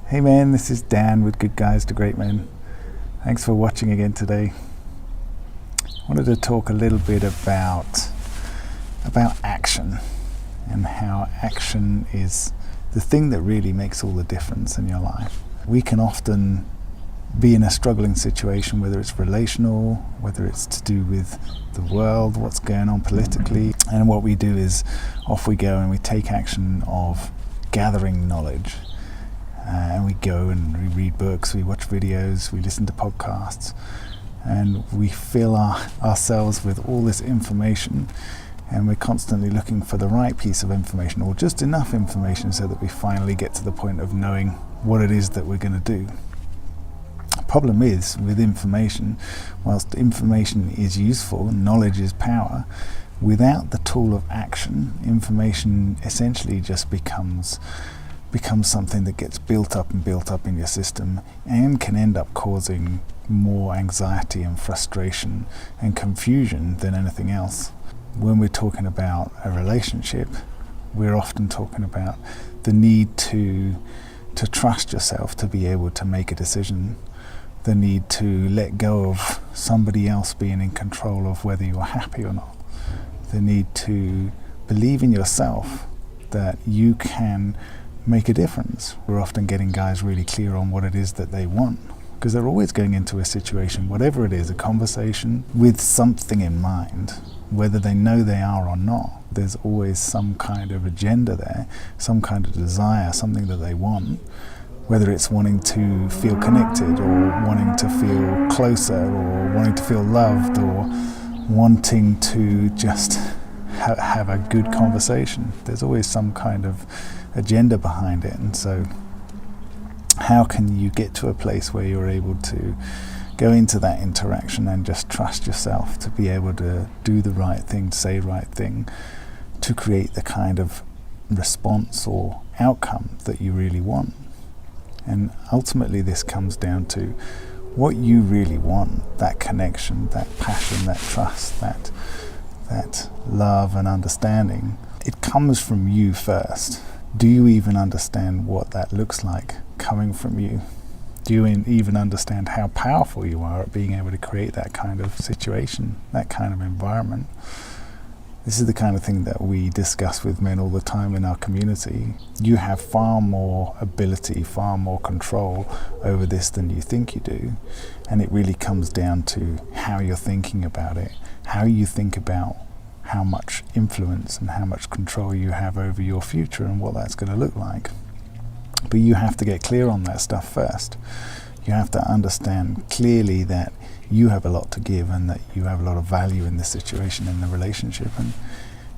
Hey man, this is Dan with Good Guys to Great Men. Thanks for watching again today. I wanted to talk a little bit about action and how action is the thing that really makes all the difference in your life. We can often be in a struggling situation, whether it's relational, whether it's to do with the world, what's going on politically, and what we do is off we go and we take action of gathering knowledge. And we go and we read books, we watch videos, we listen to podcasts, and we fill ourselves with all this information, and we're constantly looking for the right piece of information or just enough information so that we finally get to the point of knowing what it is that we're going to do. The problem is with information, whilst information is useful, knowledge is power, without the tool of action, information essentially just becomes something that gets built up in your system and can end up causing more anxiety and frustration and confusion than anything else. When we're talking about a relationship, we're often talking about the need to trust yourself to be able to make a decision, the need to let go of somebody else being in control of whether you're happy or not, the need to believe in yourself that you can make a difference. We're often getting guys really clear on what it is that they want, because they're always going into a situation, whatever it is, a conversation, with something in mind, whether they know they are or not. There's always some kind of agenda there, some kind of desire, something that they want, whether it's wanting to feel connected or wanting to feel closer or wanting to feel loved or wanting to just have a good conversation. There's always some kind of agenda behind it, and so how can you get to a place where you're able to go into that interaction and just trust yourself to be able to do the right thing, to say the right thing, to create the kind of response or outcome that you really want? And ultimately this comes down to what you really want, that connection, that passion, that trust, that love and understanding. It comes from you first. Do you even understand what that looks like coming from you? Do you even understand how powerful you are at being able to create that kind of situation, that kind of environment? This is the kind of thing that we discuss with men all the time in our community. You have far more ability, far more control over this than you think you do. And it really comes down to how you're thinking about it, how you think about how much influence and how much control you have over your future and what that's going to look like. But you have to get clear on that stuff first. You have to understand clearly that you have a lot to give and that you have a lot of value in this situation, in the relationship, and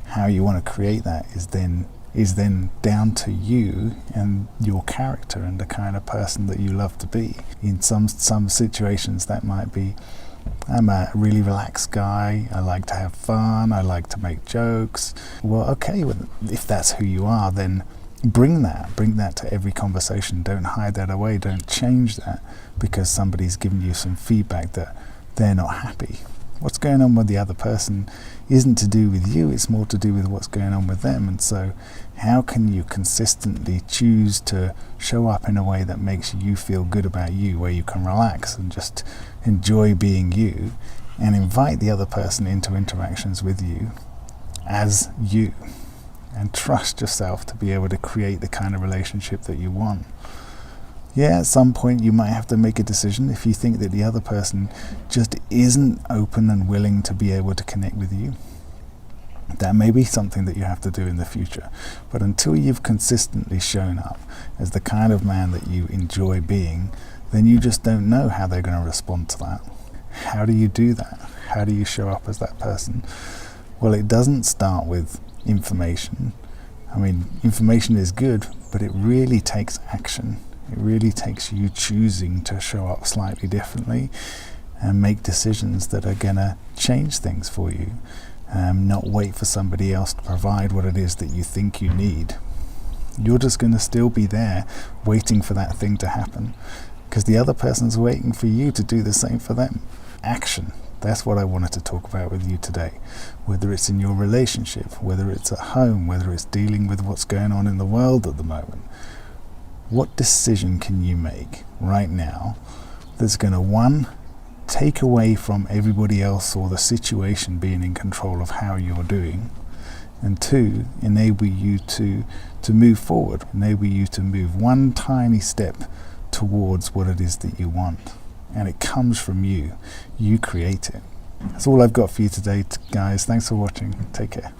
how you want to create that is then down to you and your character and the kind of person that you love to be. In some situations that might be, I'm a really relaxed guy, I like to have fun, I like to make jokes. Well, okay, if that's who you are, then bring that to every conversation. Don't hide that away, don't change that because somebody's given you some feedback that they're not happy. What's going on with the other person isn't to do with you, it's more to do with what's going on with them. And so how can you consistently choose to show up in a way that makes you feel good about you, where you can relax and just enjoy being you and invite the other person into interactions with you as you, and trust yourself to be able to create the kind of relationship that you want. Yeah, at some point you might have to make a decision if you think that the other person just isn't open and willing to be able to connect with you. That may be something that you have to do in the future. But until you've consistently shown up as the kind of man that you enjoy being, then you just don't know how they're going to respond to that. How do you do that? How do you show up as that person? Well, it doesn't start with information. I mean, information is good, but it really takes action. It really takes you choosing to show up slightly differently and make decisions that are going to change things for you. Not wait for somebody else to provide what it is that you think you need. You're just going to still be there waiting for that thing to happen because the other person's waiting for you to do the same for them. Action. That's what I wanted to talk about with you today. Whether it's in your relationship, whether it's at home, whether it's dealing with what's going on in the world at the moment. What decision can you make right now that's going to, one, take away from everybody else or the situation being in control of how you're doing, and two, enable you to move forward, enable you to move one tiny step towards what it is that you want. And it comes from you. You create it. That's all I've got for you today, guys. Thanks for watching. Take care.